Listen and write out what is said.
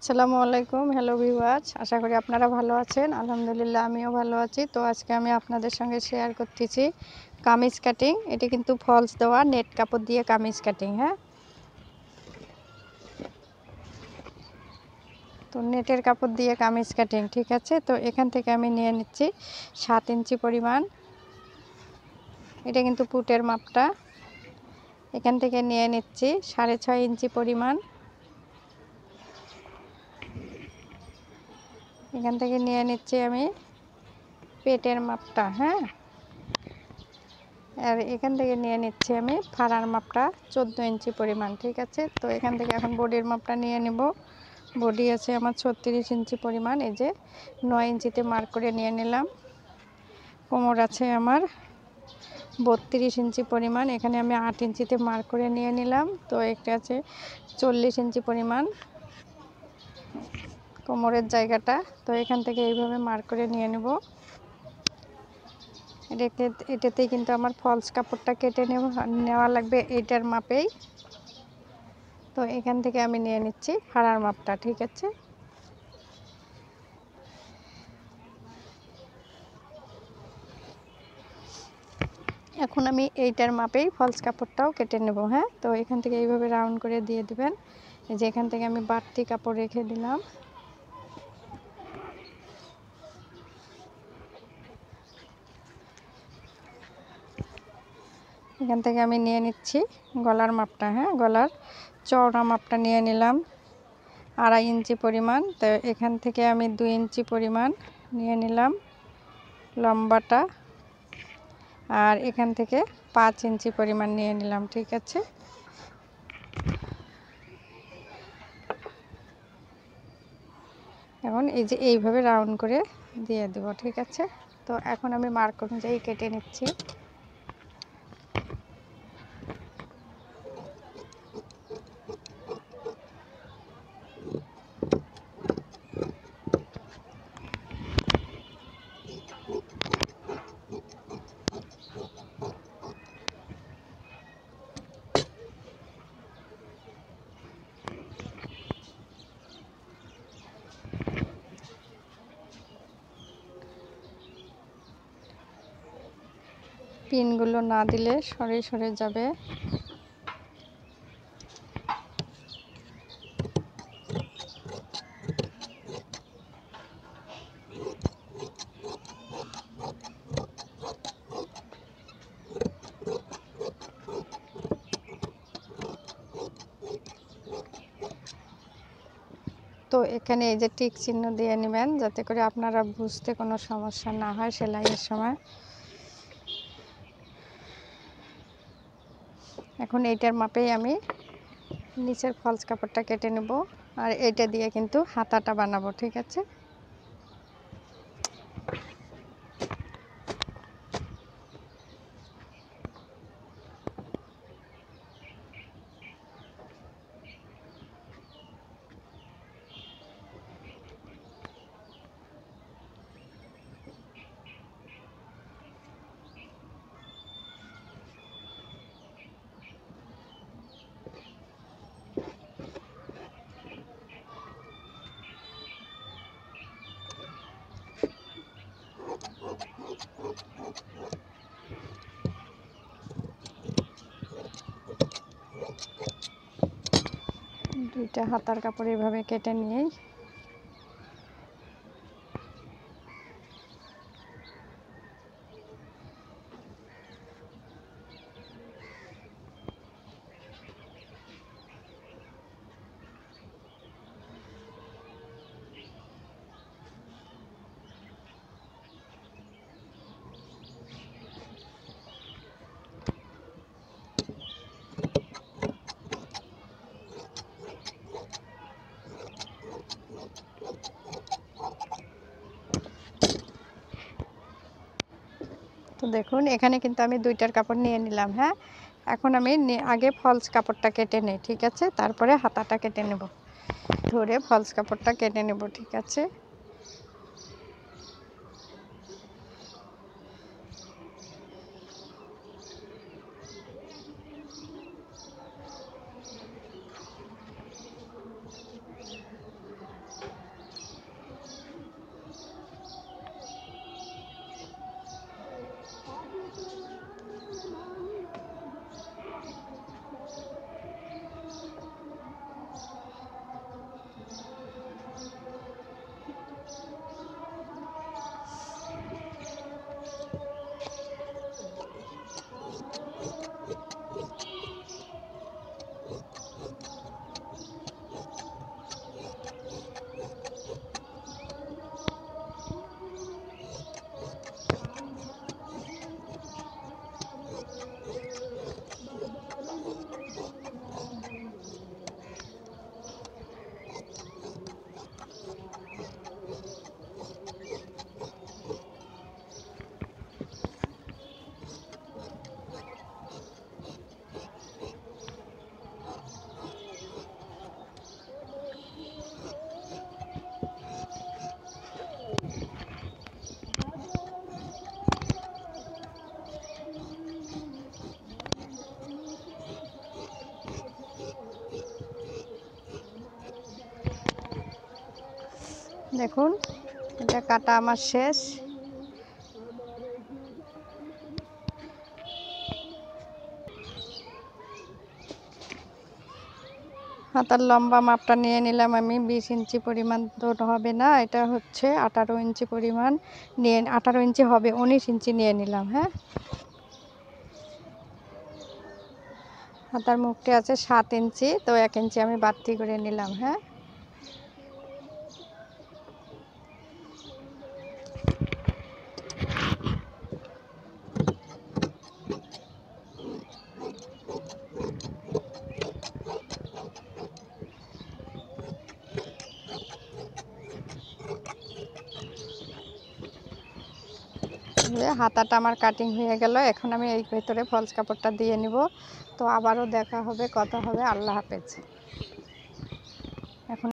আসসালামু আলাইকুম। Hello viewers, আশা করি আপনারা ভালো আছেন। আলহামদুলিল্লাহ আমিও ভালো আছি। তো আজকে আমি আপনাদের সঙ্গে শেয়ার করতেছি কামিজ কাটিং। এটি কিন্তু ফলস দেওয়া নেট কাপড় দিয়ে কামিজ কাটিং। হ্যাঁ, তো নেটের কাপড় দিয়ে কামিজ কাটিং, ঠিক আছে। তো এখান থেকে আমি নিয়ে নিচ্ছি 7 ইঞ্চি পরিমাণ। এটা কিন্তু পুটের মাপটা। এখান থেকে নিয়ে নিচ্ছি 6.5 ইঞ্চি পরিমাণ। এখান থেকে নিয়ে নিচ্ছি আমি পেটের মাপটা। হ্যাঁ, আর এখান থেকে নিয়ে নিচ্ছি আমি ফাড়ার মাপটা 14 ইঞ্চি পরিমাণ, ঠিক আছে। তো এখান থেকে এখন বডির মাপটা নিয়ে নেব। বডি আছে আমার 36 ইঞ্চি পরিমাণ। এই যে 9 ইঞ্চিতে মার্ক করে নিয়ে নিলাম। কোমর আছে আমার 32 ইঞ্চি পরিমাণ। এখানে আমি 8 ইঞ্চিতে মার্ক করে নিয়ে নিলাম। তো একটা আছে 40 ইঞ্চি পরিমাণ কোমরের জায়গাটা। তো এখান থেকে এইভাবে মার্ক করে নিয়ে নেব। এটাতেই কিন্তু আমার ফলস কাপড়টা কেটে নেওয়া লাগবে এইটার মাপেই। তো এখান থেকে আমি নিয়ে নিচ্ছি ফাড়ার মাপটা, ঠিক আছে। এখন আমি এইটার মাপেই ফলস কাপড়টাও কেটে নেব। হ্যাঁ, তো এখান থেকে এইভাবে রাউন্ড করে দিয়ে দিবেন। এই যে এখান থেকে আমি বাড়তি কাপড় রেখে দিলাম। এখান থেকে আমি নিয়ে নিচ্ছি গলার মাপটা। হ্যাঁ, গলার চওড়া মাপটা নিয়ে নিলাম 2.5 ইঞ্চি পরিমাণ। তো এখান থেকে আমি 2 ইঞ্চি পরিমাণ নিয়ে নিলাম লম্বাটা, আর এখান থেকে 5 ইঞ্চি পরিমাণ নিয়ে নিলাম, ঠিক আছে। এখন এই যে এইভাবে রাউন্ড করে দিয়ে দেব, ঠিক আছে। তো এখন আমি মার্ক অনুযায়ী কেটে নিচ্ছি। পিনগুলো না দিলে সরে সরে যাবে। তো এখানে এই যে টিক চিহ্ন দিয়ে নেবেন, যাতে করে আপনারা বুঝতে কোনো সমস্যা না হয় সেলাইয়ের সময়। এখন এইটার মাপেই আমি নিচের ফলস কাপড়টা কেটে নেব, আর এইটা দিয়ে কিন্তু হাতাটা বানাবো, ঠিক আছে। দুইটা হাতার কাপড় এইভাবে কেটে নিয়েই তো দেখুন এখানে কিন্তু আমি দুইটার কাপড় নিয়ে নিলাম। হ্যাঁ, এখন আমি আগে ফলস কাপড়টা কেটে নেই, ঠিক আছে, তারপরে হাতাটা কেটে নেব। ধরে ফলস কাপড়টা কেটে নেব, ঠিক আছে। দেখুন এটা কাটা আমার শেষ। হাতার লম্বা মাপটা নিয়ে নিলাম আমি 20 ইঞ্চি পরিমাণ, তো হবে না, এটা হচ্ছে 18 ইঞ্চি পরিমাণ নিয়ে, 18 ইঞ্চি হবে, 19 ইঞ্চি নিয়ে নিলাম। হ্যাঁ, হাতার মুখটি আছে 7 ইঞ্চি, তো 1 ইঞ্চি আমি বাড়তি করে নিলাম। হ্যাঁ, হাতাটা আমার কাটিং হয়ে গেল। এখন আমি এই ভেতরে ফলস কাপড়টা দিয়ে নিব। তো আবারও দেখা হবে, কথা হবে। আল্লাহ হাফেজ।